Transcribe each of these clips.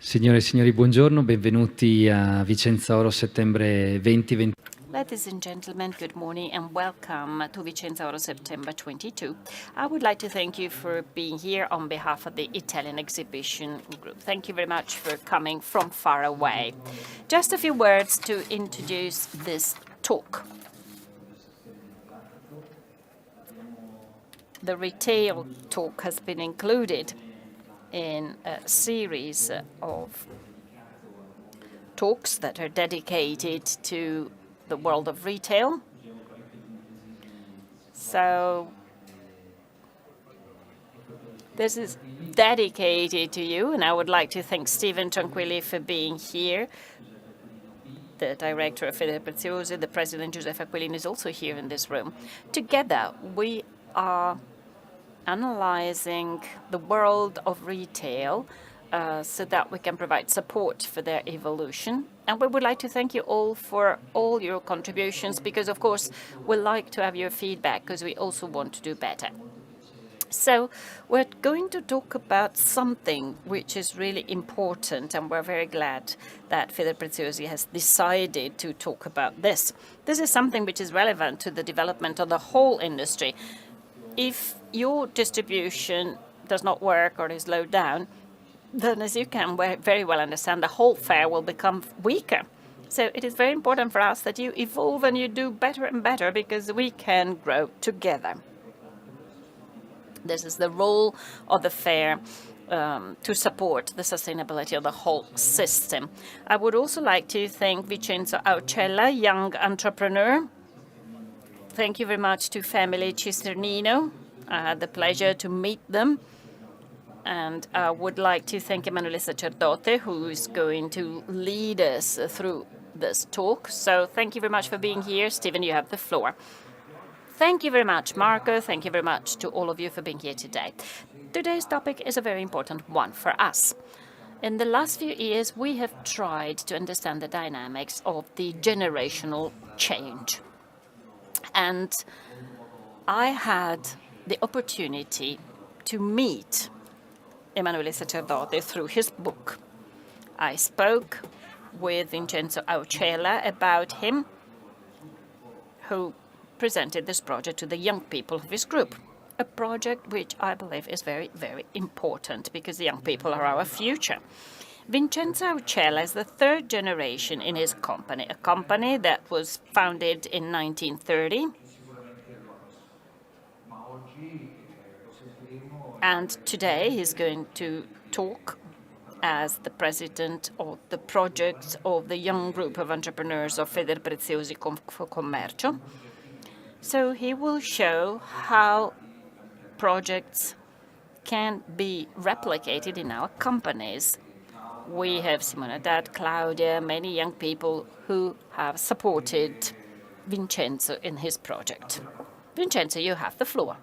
Signore e signori, buongiorno, benvenuti a Vicenzaoro Settembre 2020. Ladies and gentlemen, good morning and welcome to Vicenzaoro September 22. I would like to thank you for being here on behalf of the Italian exhibition group. Thank you very much for coming from far away. Just a few words to introduce this talk. The retail talk has been included in a series of talks that are dedicated to the world of retail. So this is dedicated to you, and I would like to thank Stephen Tranquilli for being here. The director of Federpreziosi, the president Giuseppe Aquilini, is also here in this room. Together, we are analyzing the world of retail so that we can provide support for their evolution. And we would like to thank you all for all your contributions, because, of course, we like to have your feedback because we also want to do better. So we're going to talk about something which is really important, and we're very glad that Federpreziosi has decided to talk about this. This is something which is relevant to the development of the whole industry. If your distribution does not work or is slowed down, then, as you can very well understand, the whole fair will become weaker. So it is very important for us that you evolve and you do better and better, because we can grow together. This is the role of the fair to support the sustainability of the whole system. I would also like to thank Vicenzaoro September, young entrepreneur. Thank you very much to Family Cisternino. I had the pleasure to meet them. And I would like to thank Emanuele Sacerdote, who is going to lead us through this talk. So thank you very much for being here. Stephen, you have the floor. Thank you very much, Marco. Thank you very much to all of you for being here today. Today's topic is a very important one for us. In the last few years, we have tried to understand the dynamics of the generational change. And I had the opportunity to meet Emanuele Sacerdote through his book. I spoke with Vicenzaoro September about him, who presented this project to the young people of his group, a project which I believe is very, very important, because the young people are our future. Vicenzaoro September is the third generation in his company, a company that was founded in 1930. And today he's going to talk as the president of the project of the young group of entrepreneurs of Federpreziosi Commercio. So he will show how projects can be replicated in our companies. We have Simonetta, Claudia, many young people who have supported Vincenzo in his project. Vincenzo, you have the floor.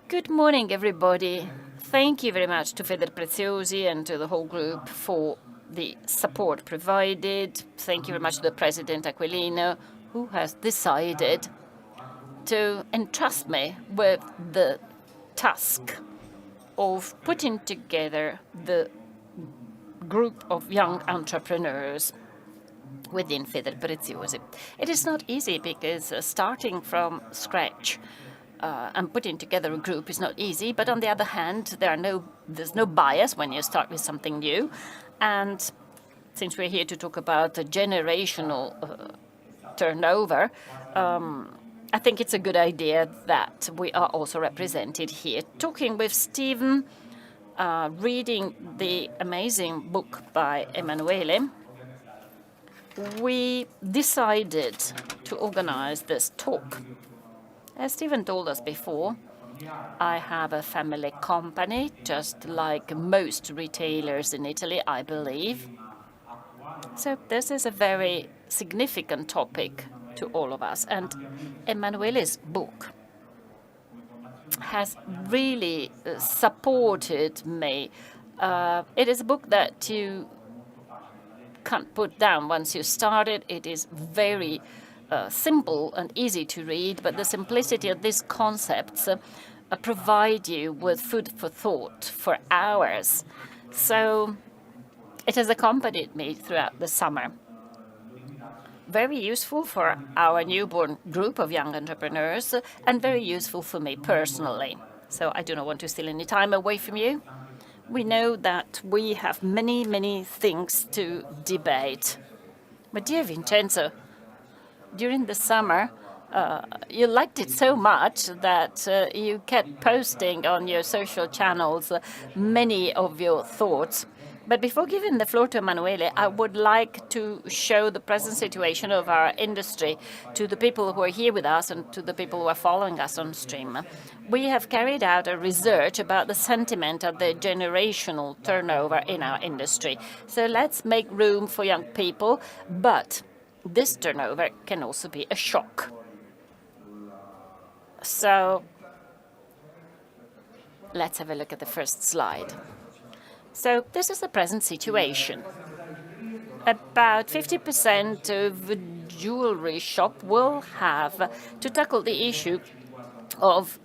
Good morning, everybody. Thank you very much to Federpreziosi and to the whole group for the support provided. Thank you very much to the President Aquilino, who has decided to entrust me with the task of putting together the group of young entrepreneurs within Federpreziosi. It is not easy, because starting from scratch and putting together a group is not easy, but on the other hand, there's no bias when you start with something new. And since we're here to talk about the generational turnover, I think it's a good idea that we are also represented here. Talking with Stephen, reading the amazing book by Emanuele, we decided to organize this talk. As Stephen told us before, I have a family company, just like most retailers in Italy, I believe. So this is a very significant topic to all of us. And Emanuele's book has really supported me. It is a book that you can't put down once you start it. It is very simple and easy to read, but the simplicity of these concepts provide you with food for thought for hours. So it has accompanied me throughout the summer. Very useful for our newborn group of young entrepreneurs and very useful for me personally. So I do not want to steal any time away from you. We know that we have many, many things to debate. But dear Vincenzo, during the summer, you liked it so much that you kept posting on your social channels many of your thoughts. But before giving the floor to Emanuele, I would like to show the present situation of our industry to the people who are here with us and to the people who are following us on stream. We have carried out a research about the sentiment of the generational turnover in our industry. So let's make room for young people, but this turnover can also be a shock. So let's have a look at the first slide. So this is the present situation. About 50% of the jewelry shop will have to tackle the issue of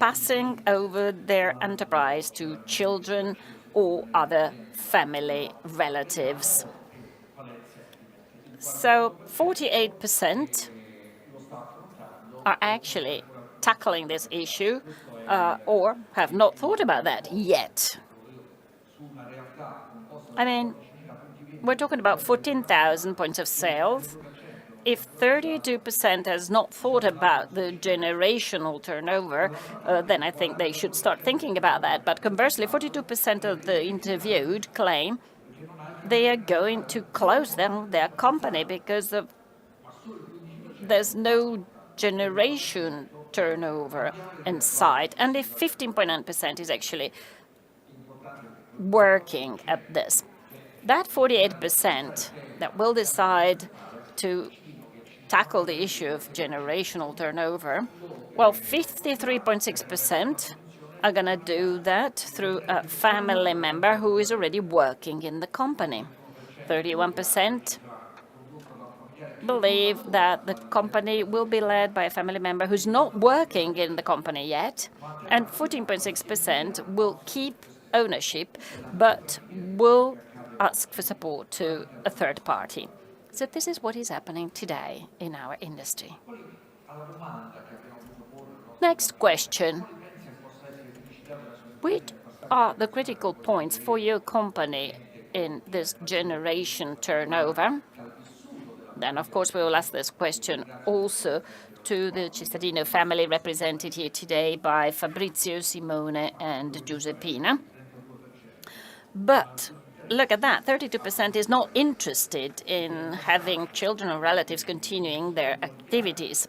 passing over their enterprise to children or other family relatives. So 48% are actually tackling this issue or have not thought about that yet. I mean, we're talking about 14,000 points of sales. If 32% has not thought about the generational turnover, then I think they should start thinking about that. But conversely, 42% of the interviewed claim they are going to close down their company because there's no generation turnover in sight. And if 15.9% is actually working at this, that 48% that will decide to tackle the issue of generational turnover, well, 53.6% are going to do that through a family member who is already working in the company. 31% believe that the company will be led by a family member who's not working in the company yet, and 14.6% will keep ownership but will ask for support to a third party. So this is what is happening today in our industry. Next question. Which are the critical points for your company in this generation turnover? Then, of course, we will ask this question also to the Cittadino family represented here today by Fabrizio, Simone, and Giuseppina. But look at that, 32% is not interested in having children or relatives continuing their activities.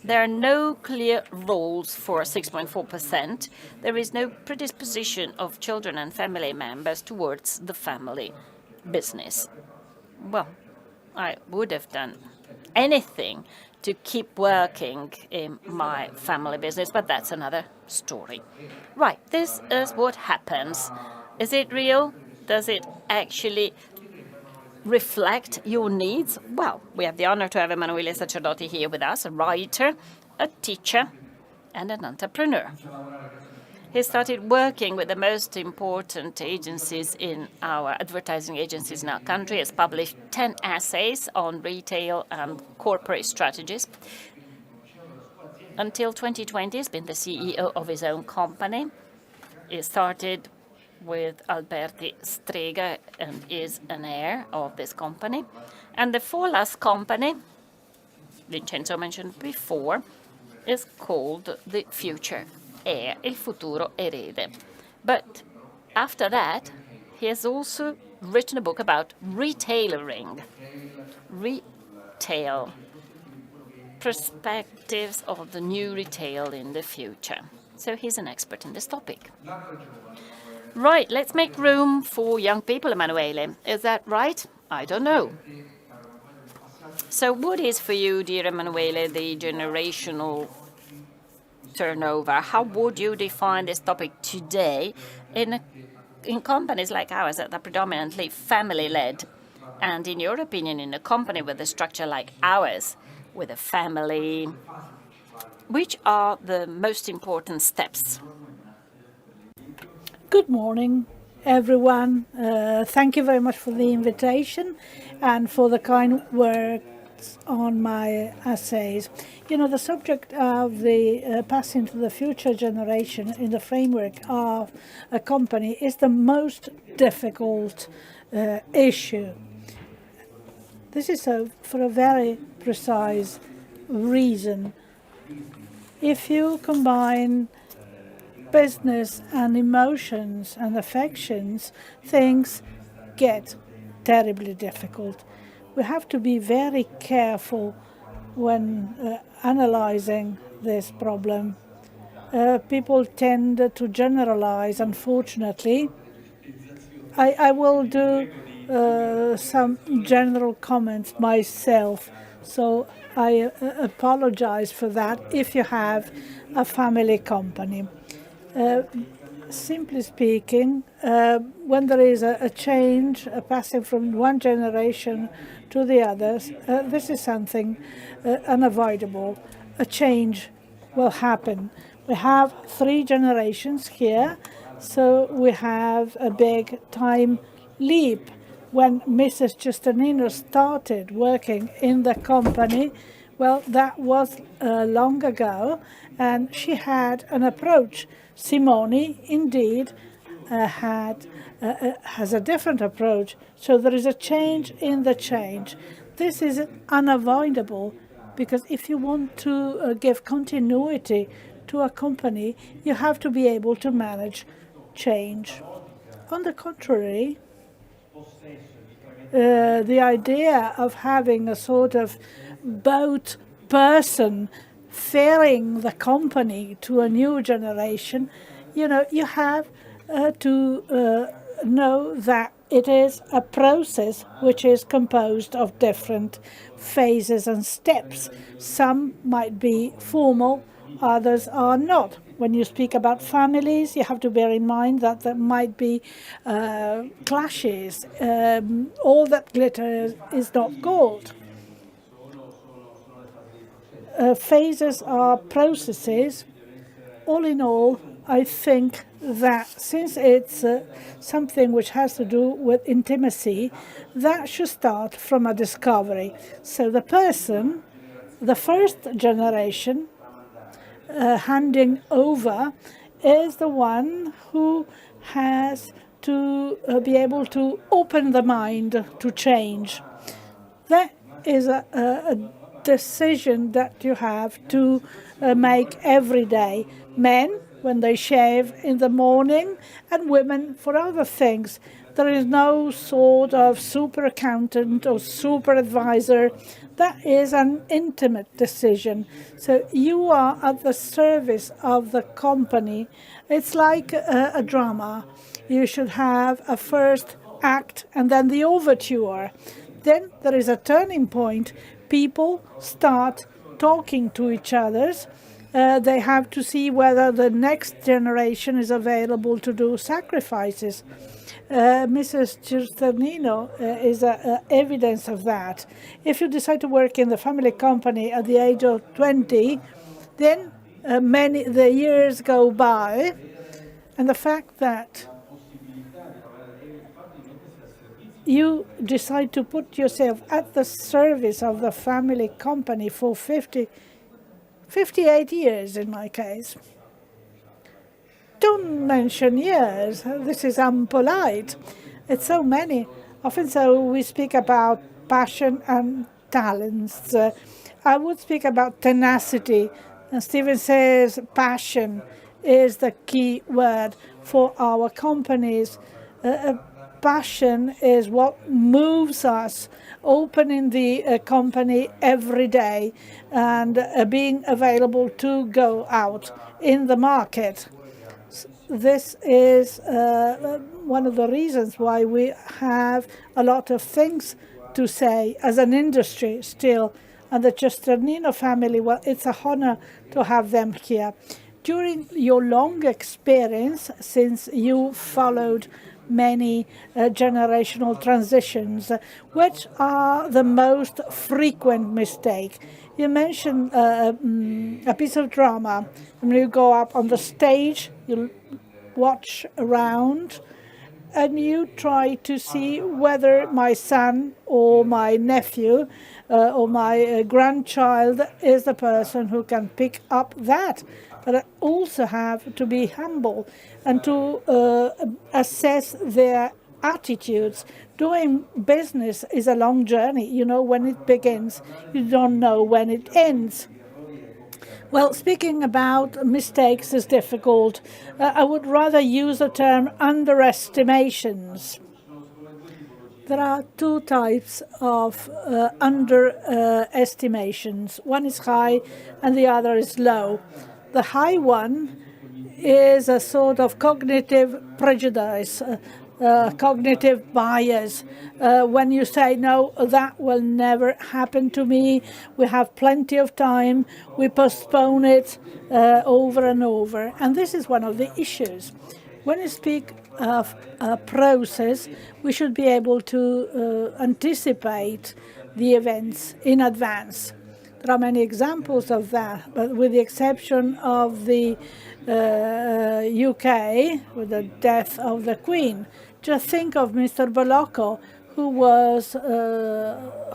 There are no clear roles for 6.4%. There is no predisposition of children and family members towards the family business. Well, I would have done anything to keep working in my family business, but that's another story. Right, this is what happens. Is it real? Does it actually reflect your needs? Well, we have the honor to have Emanuele Sacerdoti here with us, a writer, a teacher, and an entrepreneur. He started working with the most important agencies in our advertising agencies in our country. He has published 10 essays on retail and corporate strategies. Until 2020, he's been the CEO of his own company. He started with Alberti Strega and is an heir of this company. And the last company, Vincenzo mentioned before, is called the Future Heir, Il Futuro Erede. But after that, he has also written a book about retailering, retail, perspectives of the new retail in the future. So he's an expert in this topic. Right, let's make room for young people, Emanuele. Is that right? I don't know. So what is for you, dear Emanuele, the generational turnover? How would you define this topic today in companies like ours that are predominantly family-led? And in your opinion, in a company with a structure like ours, with a family, which are the most important steps? Good morning. everyone. Thank you very much for the invitation and for the kind words on my essays. You know, the subject of the passing to the future generation in the framework of a company is the most difficult issue. This is for a very precise reason. If you combine business and emotions and affections, things get terribly difficult. We have to be very careful when analyzing this problem. People tend to generalize, unfortunately. I will do some general comments myself, so I apologize for that if you have a family company. Simply speaking, when there is a change, a passing from one generation to the others, this is something unavoidable. A change will happen. We have 3 generations here, so we have a big time leap. When Mrs. Giusternino started working in the company, well, that was long ago, and she had an approach. Simone, indeed, has a different approach. So there is a change in the change. This is unavoidable, because if you want to give continuity to a company, you have to be able to manage change. On the contrary, the idea of having a sort of boat person ferrying the company to a new generation, you know, you have to know that it is a process which is composed of different phases and steps. Some might be formal, others are not. When you speak about families, you have to bear in mind that there might be clashes. All that glitters is not gold. Phases are processes. All in all, I think that since it's something which has to do with intimacy, that should start from a discovery. So the person, the first generation, handing over, is the one who has to be able to open the mind to change. That is a decision that you have to make every day. Men, when they shave in the morning, and women for other things. There is no sort of super accountant or super advisor. That is an intimate decision. So you are at the service of the company. It's like a drama. You should have a first act and then the overture. Then there is a turning point. People start talking to each other. They have to see whether the next generation is available to do sacrifices. Mrs. Giusternino is evidence of that. If you decide to work in the family company at the age of 20, then the years go by, and the fact that you decide to put yourself at the service of the family company for 58 years in my case. Don't mention years. This is unpolite. It's so many. Often so we speak about passion and talents. I would speak about tenacity. And Stephen says passion is the key word for our companies. Passion is what moves us, opening the company every day and being available to go out in the market. This is one of the reasons why we have a lot of things to say as an industry still. And the Giusternino family, well, it's a honor to have them here. During your long experience, since you followed many generational transitions, which are the most frequent mistake? You mentioned a piece of drama. When you go up on the stage, you watch around, and you try to see whether my son or my nephew or my grandchild is the person who can pick up that. But I also have to be humble and to assess their attitudes. Doing business is a long journey. You know when it begins, you don't know when it ends. Well, speaking about mistakes is difficult. I would rather use the term underestimations. There are two types of underestimations. One is high and the other is low. The high one is a sort of cognitive prejudice, cognitive bias. When you say, no, that will never happen to me, we have plenty of time, we postpone it over and over. And this is one of the issues. When you speak of a process, we should be able to anticipate the events in advance. There are many examples of that, but with the exception of the UK, with the death of the Queen. Just think of Mr. Bolocco,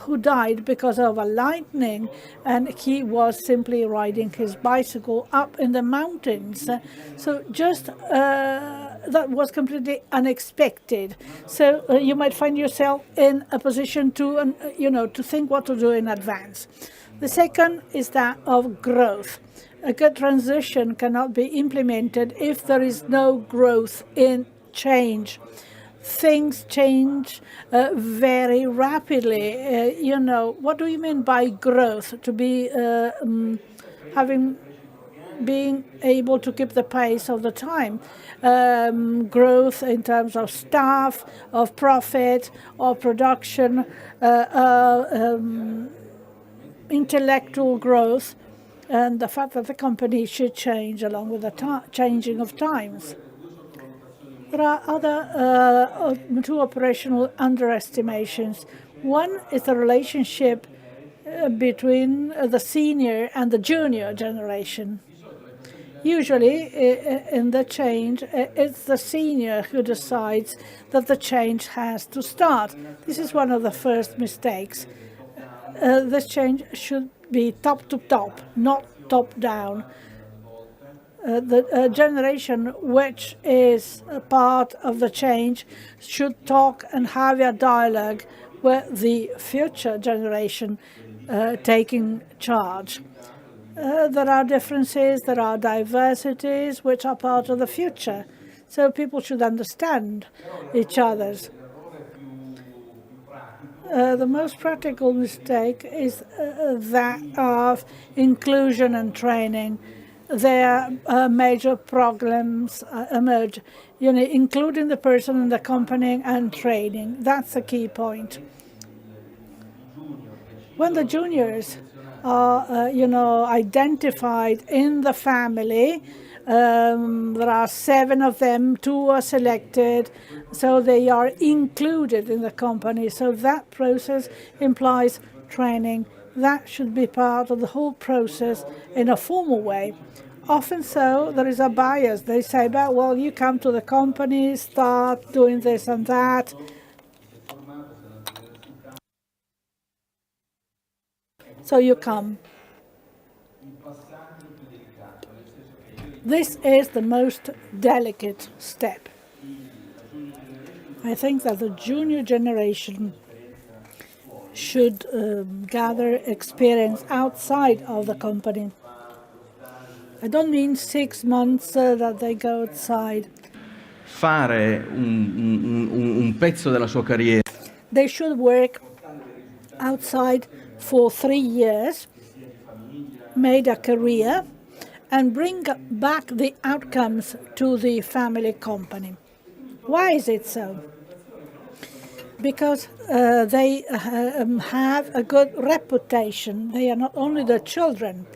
who died because of a lightning, and he was simply riding his bicycle up in the mountains. So just that was completely unexpected. So you might find yourself in a position to, to think what to do in advance. The second is that of growth. A good transition cannot be implemented if there is no growth in change. Things change very rapidly. What do you mean by growth? To be being able to keep the pace of the time. Growth in terms of staff, of profit, of production, intellectual growth, and the fact that the company should change along with the changing of times. There are other two operational underestimations. One is the relationship between the senior and the junior generation. Usually, in the change, it's the senior who decides that the change has to start. This is one of the first mistakes. This change should be top to top, not top down. The generation which is a part of the change should talk and have a dialogue with the future generation taking charge. There are differences, there are diversities which are part of the future. So people should understand each other's. The most practical mistake is that of inclusion and training. There major problems emerge, including the person in the company and training. That's a key point. When the juniors are, identified in the family, there are 7 of them, 2 are selected, so they are included in the company. So that process implies training. That should be part of the whole process in a formal way. Often so, there is a bias. They say, well, you come to the company, start doing this and that. So you come. This is the most delicate step. I think that the junior generation should gather experience outside of the company. I don't mean 6 months that they go outside. Fare un pezzo della sua carriera. They should work outside for 3 years, made a career, and bring back the outcomes to the family company. Why is it so? Because they have a good reputation. They are not only the children.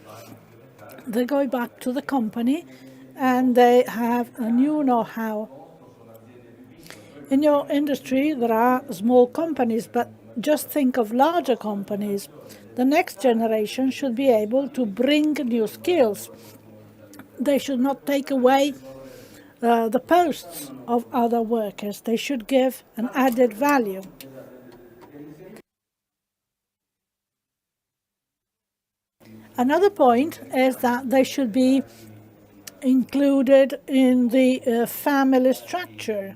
They go back to the company and they have a new know-how. In your industry, there are small companies, but just think of larger companies. The next generation should be able to bring new skills. They should not take away the posts of other workers. They should give an added value. Another point is that they should be included in the family structure.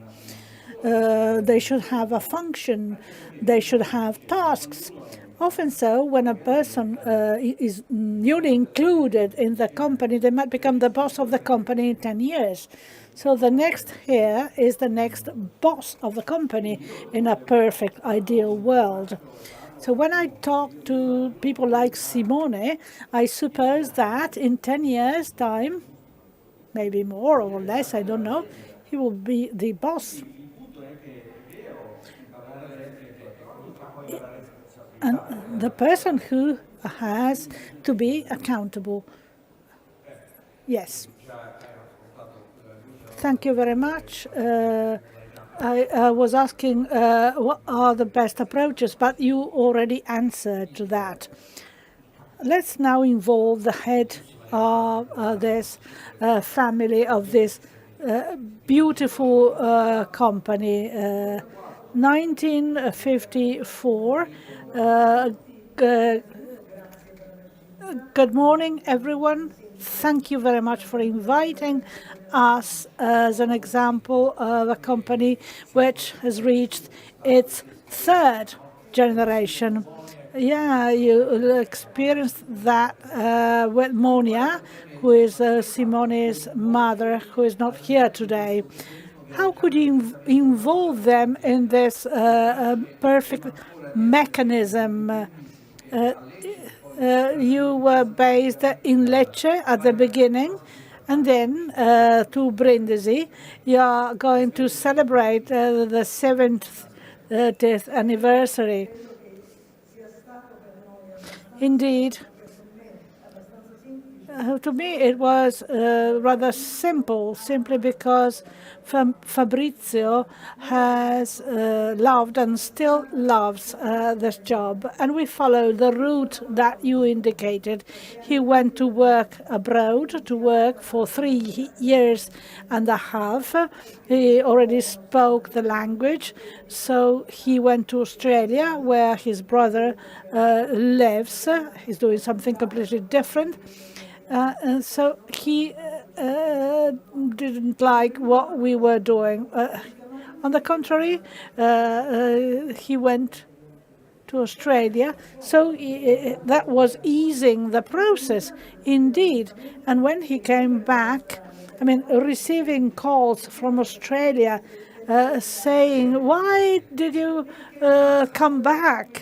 They should have a function. They should have tasks. Often so, when a person is newly included in the company, they might become the boss of the company in 10 years. So the next heir is the next boss of the company in a perfect, ideal world. So when I talk to people like Simone, I suppose that in 10 years' time, maybe more or less, I don't know, he will be the boss. And the person who has to be accountable. Yes. Thank you very much. I was asking what are the best approaches, but you already answered to that. Let's now involve the head of this family, of this beautiful company. 1954. Good morning, everyone. Thank you very much for inviting us as an example of a company which has reached its third generation. Yeah, you experienced that with Monia, who is Simone's mother, who is not here today. How could you involve them in this perfect mechanism? You were based in Lecce at the beginning, and then to Brindisi. You are going to celebrate the 70th anniversary. Indeed. To me, it was rather simple, simply because Fabrizio has loved and still loves this job. And we followed the route that you indicated. He went to work abroad, to work for 3 years and a half. He already spoke the language, so he went to Australia, where his brother lives. He's doing something completely different. And so he didn't like what we were doing. On the contrary, he went to Australia, so that was easing the process, indeed. And when he came back, I mean, receiving calls from Australia saying, "Why did you come back?"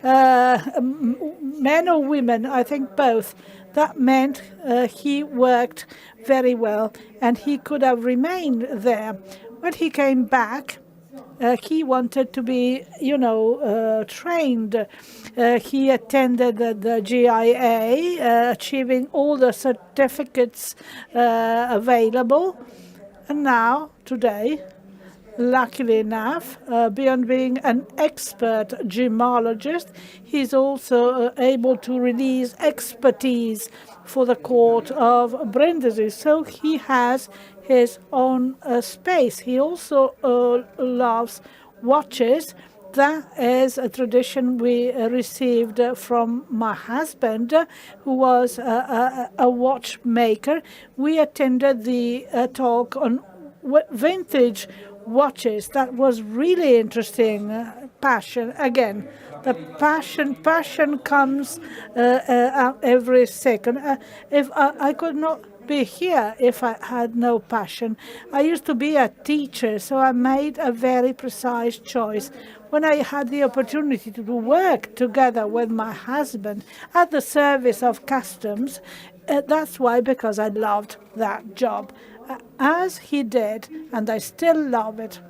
Men or women, I think both. That meant he worked very well, and he could have remained there. When he came back, he wanted to be, trained. He attended the GIA, achieving all the certificates available. And now, today, luckily enough, beyond being an expert gemologist, he's also able to release expertise for the court of Brindisi. So he has his own space. He also loves watches. That is a tradition we received from my husband, who was a watchmaker. We attended the talk on vintage watches. That was really interesting. Passion again. The passion comes out every second. If I could not be here if I had no passion. I used to be a teacher, so I made a very precise choice. When I had the opportunity to work together with my husband at the service of customs, that's why, because I loved that job, as he did, and I still love it.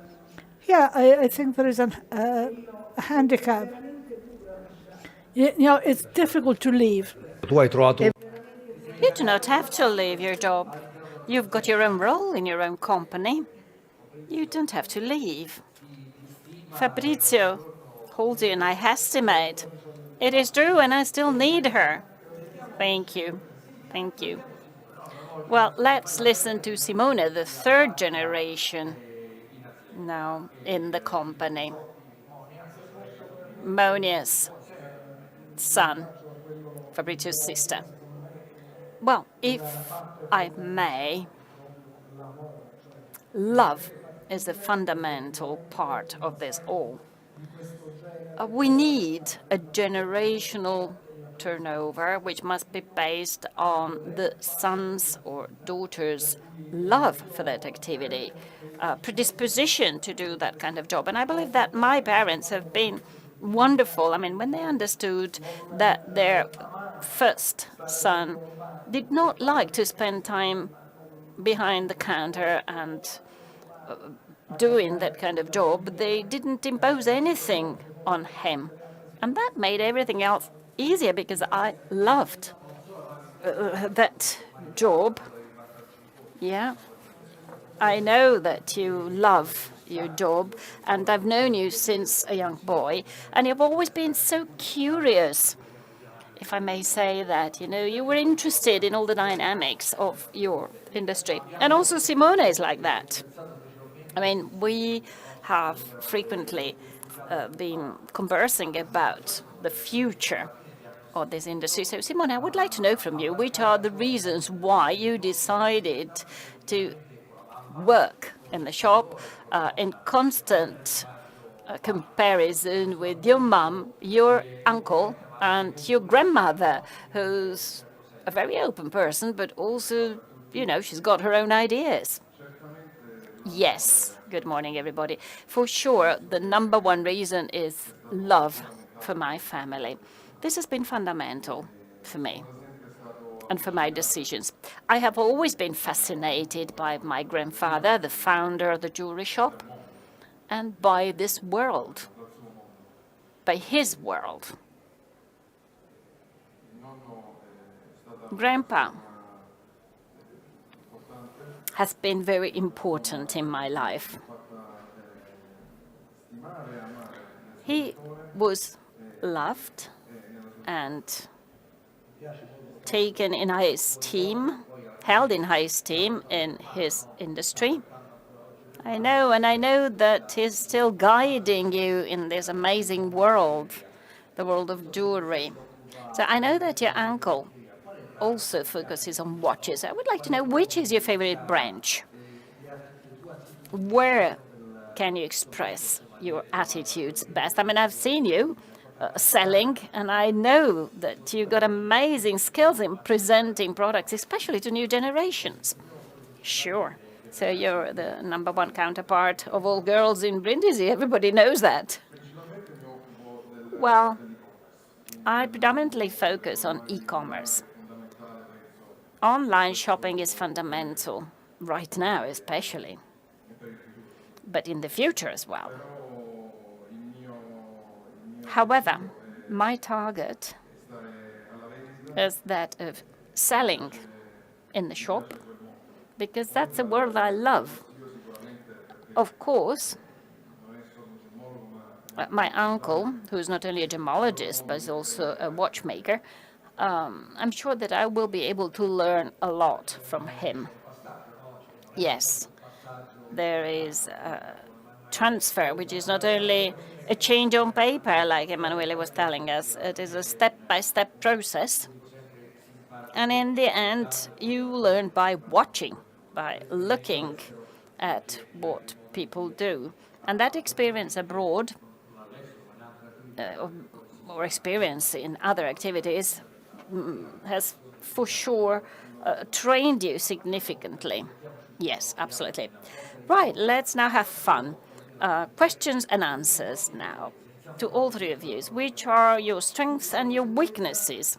Yeah, I think there is a handicap. It's difficult to leave. You do not have to leave your job. You've got your own role in your own company. You don't have to leave. Fabrizio holds you in high estimate. It is true, and I still need her. Thank you. Thank you. Well, let's listen to Simone, the third generation now in the company. Monia's son, Fabrizio's sister. Well, if I may, love is a fundamental part of this all. We need a generational turnover which must be based on the son's or daughter's love for that activity, predisposition to do that kind of job. And I believe that my parents have been wonderful. I mean, when they understood that their first son did not like to spend time behind the counter and doing that kind of job, they didn't impose anything on him. And that made everything else easier because I loved that job. Yeah. I know that you love your job, and I've known you since a young boy, and you've always been so curious, if I may say that. You were interested in all the dynamics of your industry. And also Simone is like that. I mean, we have frequently been conversing about the future of this industry. So, Simone, I would like to know from you, which are the reasons why you decided to work in the shop in constant comparison with your mum, your uncle, and your grandmother, who's a very open person, but also, she's got her own ideas. Yes. Good morning, everybody. For sure, the number one reason is love for my family. This has been fundamental for me and for my decisions. I have always been fascinated by my grandfather, the founder of the jewelry shop, and by this world, by his world. Grandpa has been very important in my life. He was loved and taken in high esteem, held in high esteem in his industry. I know that he's still guiding you in this amazing world, the world of jewelry. So I know that your uncle also focuses on watches. I would like to know, which is your favorite branch? Where can you express your attitudes best? I mean, I've seen you selling, and I know that you've got amazing skills in presenting products, especially to new generations. Sure. So you're the number one counterpart of all girls in Brindisi. Everybody knows that. Well, I predominantly focus on e-commerce. Online shopping is fundamental, right now especially, but in the future as well. However, my target is that of selling in the shop, because that's a world I love. Of course, my uncle, who is not only a gemologist, but is also a watchmaker, I'm sure that I will be able to learn a lot from him. Yes, there is a transfer, which is not only a change on paper, like Emanuele was telling us. It is a step-by-step process. And in the end, you learn by watching, by looking at what people do. And that experience abroad, or experience in other activities, has for sure trained you significantly. Yes, absolutely. Right, let's now have fun. Questions and answers now to all three of you. Which are your strengths and your weaknesses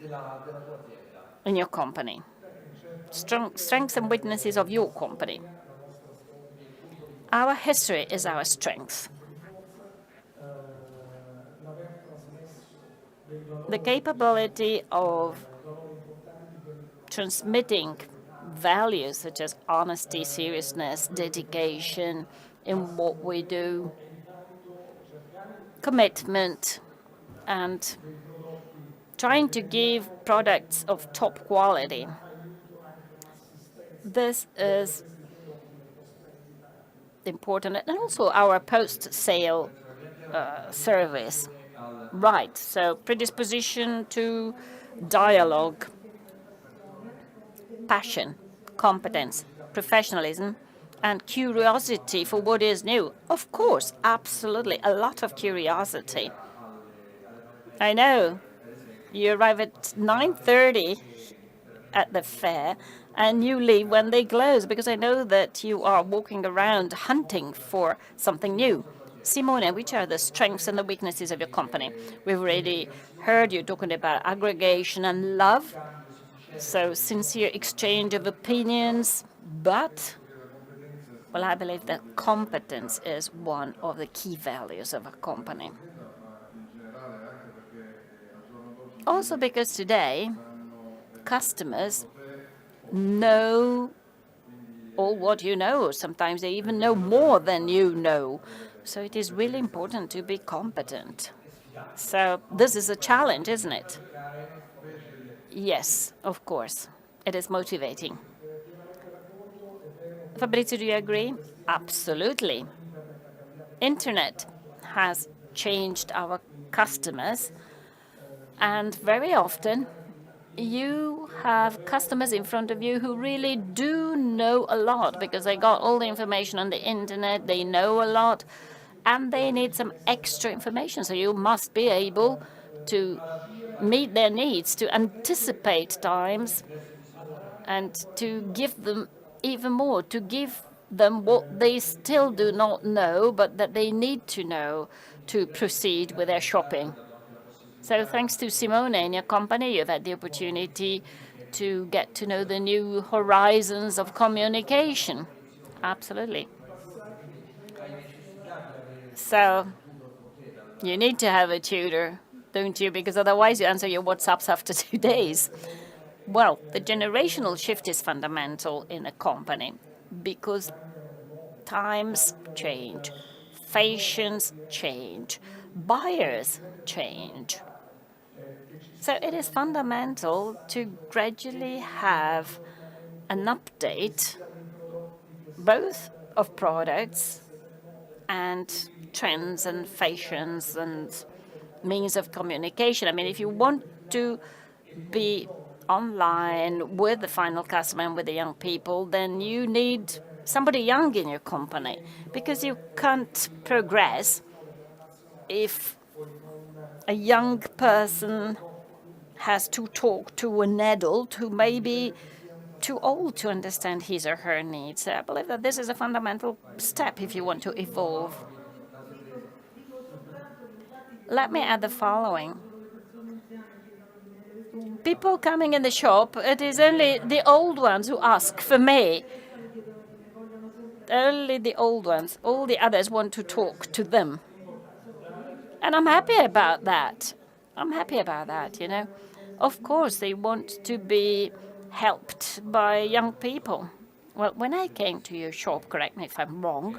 in your company? Strengths and weaknesses of your company. Our history is our strength. The capability of transmitting values such as honesty, seriousness, dedication in what we do, commitment, and trying to give products of top quality this is important. And also our post-sale service. Right, so predisposition to dialogue, passion, competence, professionalism, and curiosity for what is new. Of course, absolutely, a lot of curiosity. I know you arrive at 9:30 at the fair and you leave when they close, because I know that you are walking around hunting for something new. Simone, which are the strengths and the weaknesses of your company? We've already heard you talking about aggregation and love, so sincere exchange of opinions, but, well, I believe that competence is one of the key values of a company. Also because today, customers know all what you know. Sometimes they even know more than you know. So it is really important to be competent. So this is a challenge, isn't it? Yes, of course. It is motivating. Fabrizio, do you agree? Absolutely. Internet has changed our customers, and very often you have customers in front of you who really do know a lot because they got all the information on the internet, they know a lot, and they need some extra information. So you must be able to meet their needs, to anticipate times, and to give them even more, to give them what they still do not know, but that they need to know to proceed with their shopping. So thanks to Simone and your company, you've had the opportunity to get to know the new horizons of communication. Absolutely. So you need to have a tutor, don't you? Because otherwise you answer your WhatsApps after 2 days. Well, the generational shift is fundamental in a company because times change, fashions change, buyers change. So it is fundamental to gradually have an update both of products and trends and fashions and means of communication. I mean, if you want to be online with the final customer and with the young people, then you need somebody young in your company, because you can't progress if a young person has to talk to an adult who may be too old to understand his or her needs. I believe that this is a fundamental step if you want to evolve. Let me add the following. People coming in the shop, it is only the old ones who ask for me. Only the old ones. All the others want to talk to them. And I'm happy about that. I'm happy about that, you know. Of course, they want to be helped by young people. Well, when I came to your shop, correct me if I'm wrong,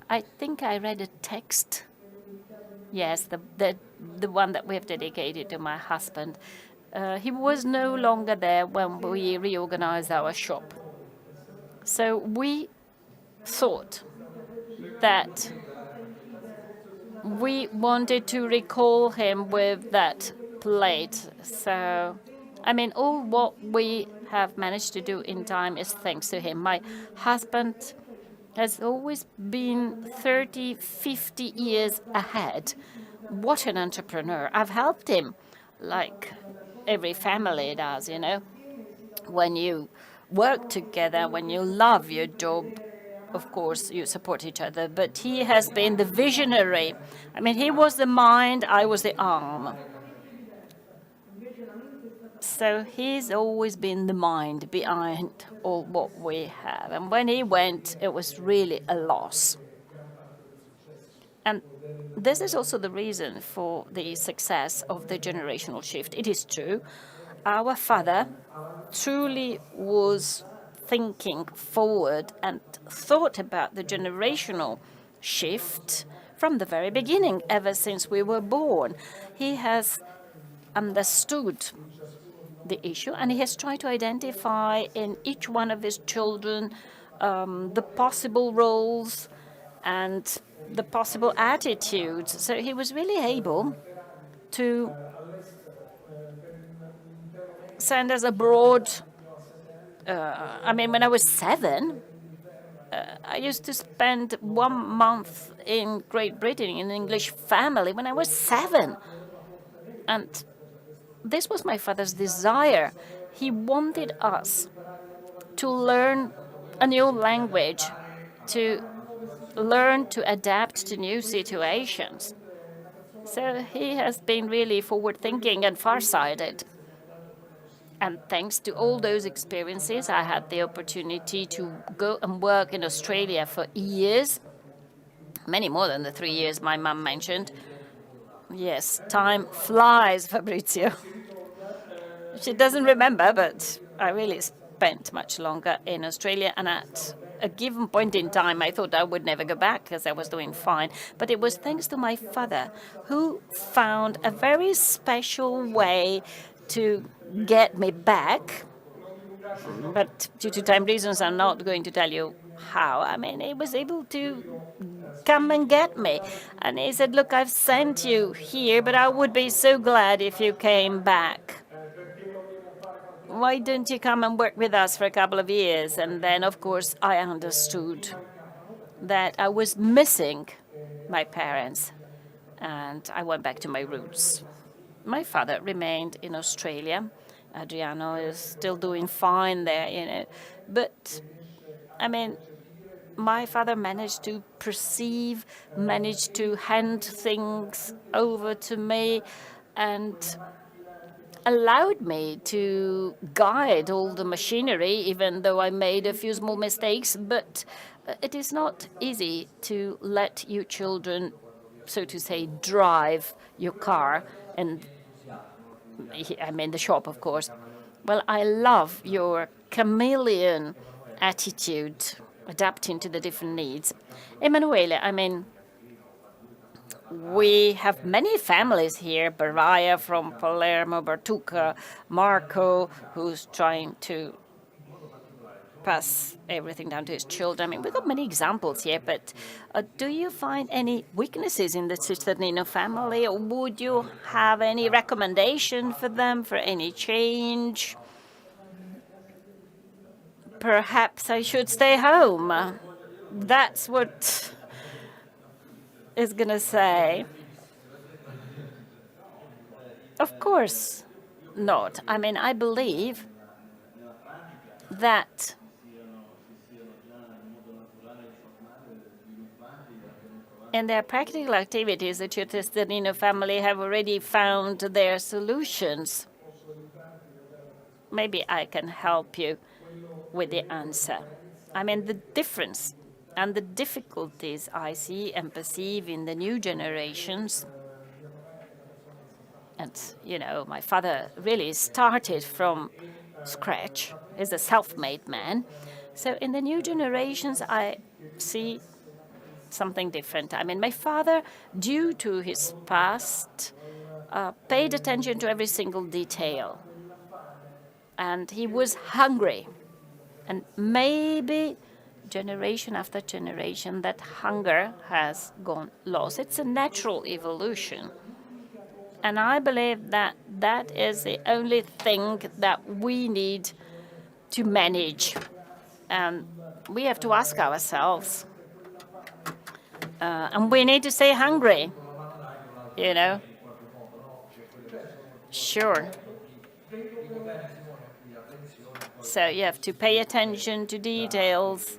I think I read a text. Yes, the one that we have dedicated to my husband. He was no longer there when we reorganized our shop. So we thought that we wanted to recall him with that plate. So, I mean, all what we have managed to do in time is thanks to him. My husband has always been 30, 50 years ahead. What an entrepreneur. I've helped him, like every family does, you know. When you work together, when you love your job, of course, you support each other. But he has been the visionary. I mean, he was the mind, I was the arm. So he's always been the mind behind all what we have. And when he went, it was really a loss. And this is also the reason for the success of the generational shift. It is true, our father truly was thinking forward and thought about the generational shift from the very beginning, ever since we were born. He has understood the issue, and he has tried to identify in each one of his children the possible roles and the possible attitudes. So he was really able to send us abroad. I mean, when I was 7, I used to spend 1 month in Great Britain in an English family when I was 7. And this was my father's desire. He wanted us to learn a new language, to learn to adapt to new situations. So he has been really forward-thinking and far-sighted. And thanks to all those experiences, I had the opportunity to go and work in Australia for years, many more than the 3 years my mum mentioned. Yes, time flies, Fabrizio. She doesn't remember, but I really spent much longer in Australia. And at a given point in time, I thought I would never go back because I was doing fine. But it was thanks to my father, who found a very special way to get me back. But due to time reasons, I'm not going to tell you how. I mean, he was able to come and get me. And he said, look, I've sent you here, but I would be so glad if you came back. Why don't you come and work with us for a couple of years? And then, of course, I understood that I was missing my parents, and I went back to my roots. My father remained in Australia. Adriano is still doing fine there, But, I mean, my father managed to perceive, managed to hand things over to me, and allowed me to guide all the machinery, even though I made a few small mistakes. But it is not easy to let your children, so to say, drive your car. And I'm in the shop, of course. Well, I love your chameleon attitude, adapting to the different needs. Emanuele, I mean, we have many families here, Baraya from Palermo, Bartuca, Marco, who's trying to pass everything down to his children. I mean, we've got many examples here, but do you find any weaknesses in the Cisternino family, or would you have any recommendation for them for any change? Perhaps I should stay home. That's what is going to say. Of course not. I mean, I believe that in their practical activities, the Cisternino family have already found their solutions. Maybe I can help you with the answer. I mean, the difference and the difficulties I see and perceive in the new generations. And, my father really started from scratch. He's a self-made man. So in the new generations, I see something different. I mean, my father, due to his past, paid attention to every single detail. And he was hungry. And maybe generation after generation, that hunger has gone lost. It's a natural evolution. And I believe that that is the only thing that we need to manage. And we have to ask ourselves. And we need to stay hungry, Sure. So you have to pay attention to details.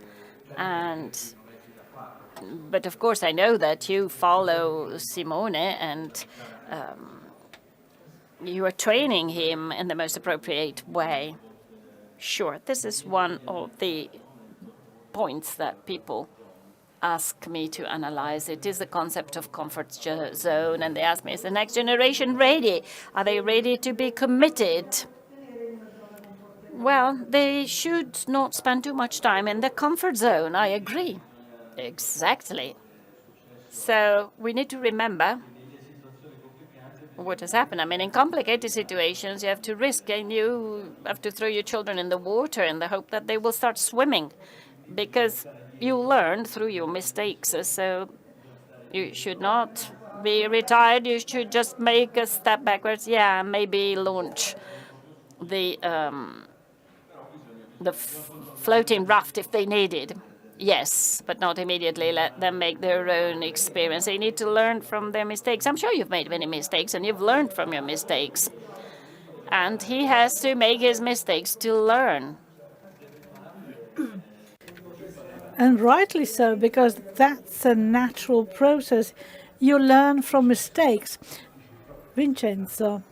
But of course, I know that you follow Simone and you are training him in the most appropriate way. Sure, this is one of the points that people ask me to analyze. It is the concept of comfort zone, and they ask me, is the next generation ready? Are they ready to be committed? Well, they should not spend too much time in the comfort zone. I agree. Exactly. So we need to remember what has happened. I mean, in complicated situations, you have to risk and you have to throw your children in the water in the hope that they will start swimming, because you learn through your mistakes. So you should not be retired. You should just make a step backwards. Yeah, maybe launch the floating raft if they need it. Yes, but not immediately let them make their own experience. They need to learn from their mistakes. I'm sure you've made many mistakes and you've learned from your mistakes. And he has to make his mistakes to learn. And rightly so, because that's a natural process. You learn from mistakes. Vincenzo,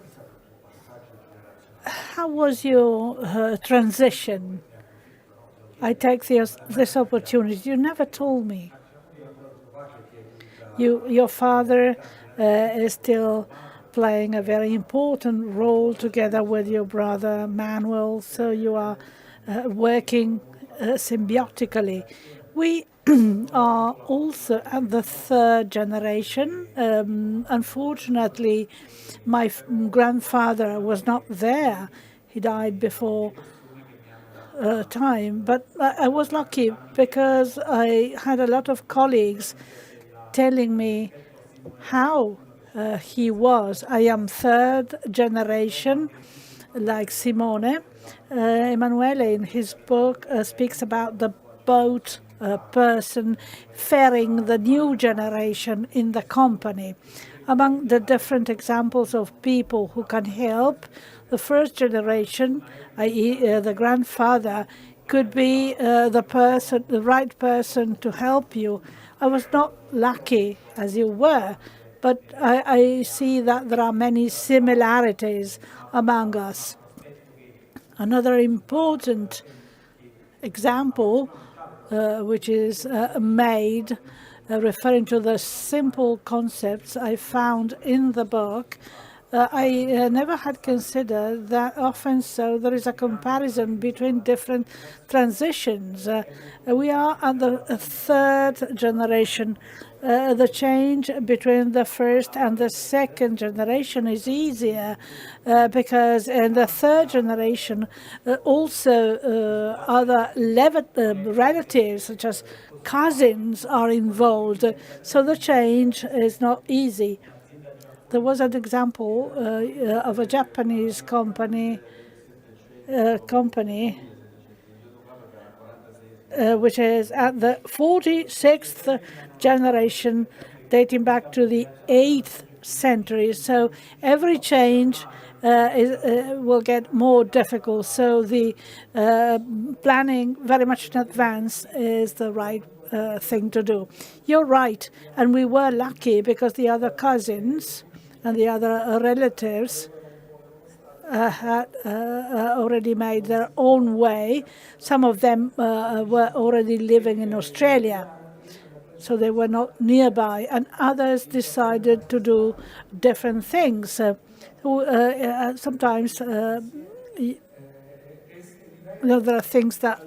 how was your transition? I take this opportunity. You never told me. Your father is still playing a very important role together with your brother Manuel, so you are working symbiotically. We are also at the third generation. Unfortunately, my grandfather was not there. He died before time, but I was lucky because I had a lot of colleagues telling me how he was. I am third generation, like Simone. Emanuele, in his book, speaks about the boat person ferrying the new generation in the company. Among the different examples of people who can help, the first generation, i.e. The grandfather, could be the right person to help you. I was not lucky as you were, but I see that there are many similarities among us. Another important example, which is made, referring to the simple concepts I found in the book, I never had considered that often so there is a comparison between different transitions. We are at the third generation. The change between the first and the second generation is easier because in the third generation also other relatives such as cousins are involved, so the change is not easy. There was an example of a Japanese company which is at the 46th generation, dating back to the 8th century. So every change will get more difficult. So the planning very much in advance is the right thing to do. You're right, and we were lucky because the other cousins and the other relatives had already made their own way. Some of them were already living in Australia, so they were not nearby, and others decided to do different things. Sometimes there are things that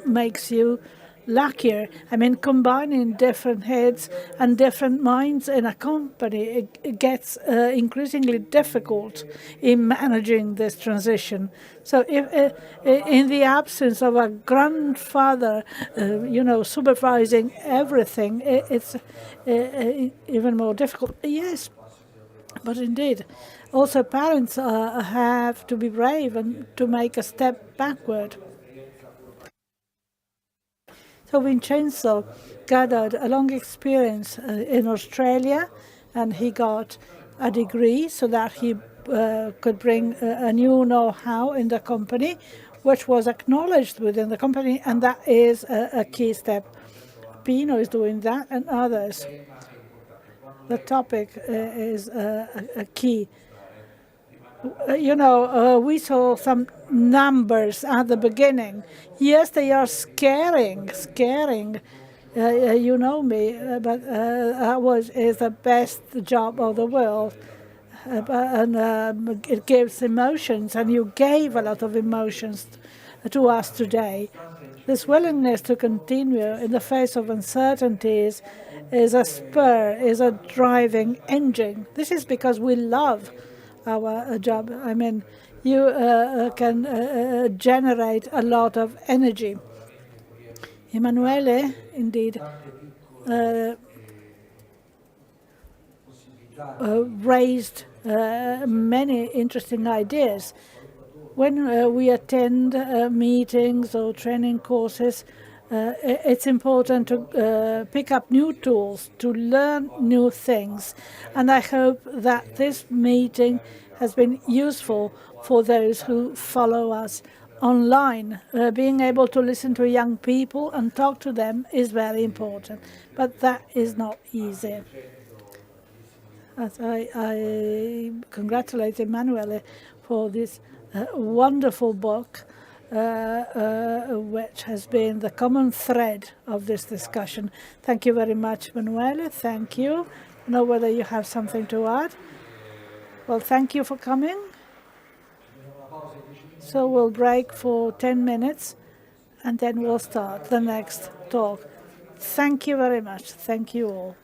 makes you luckier. I mean, combining different heads and different minds in a company, it gets increasingly difficult in managing this transition. So if in the absence of a grandfather, supervising everything, it's even more difficult. Yes, but indeed, also parents have to be brave and to make a step backward. So Vincenzo gathered a long experience in Australia, and he got a degree so that he could bring a new know-how in the company, which was acknowledged within the company, and that is a key step. Pino is doing that, and others. The topic is a key. We saw some numbers at the beginning. Yes, they are scaring. You know me, but that is the best job of the world. And it gives emotions, and you gave a lot of emotions to us today. This willingness to continue in the face of uncertainties is a spur, is a driving engine. This is because we love our job. I mean, you can generate a lot of energy. Emanuele, indeed, raised many interesting ideas. When we attend meetings or training courses, it's important to pick up new tools, to learn new things. And I hope that this meeting has been useful for those who follow us online. Being able to listen to young people and talk to them is very important, but that is not easy. As I congratulate Emanuele for this wonderful book, which has been the common thread of this discussion. Thank you very much, Emanuele. Thank you. I don't know whether you have something to add. Well, thank you for coming. So we'll break for 10 minutes, and then we'll start the next talk. Thank you very much. Thank you all.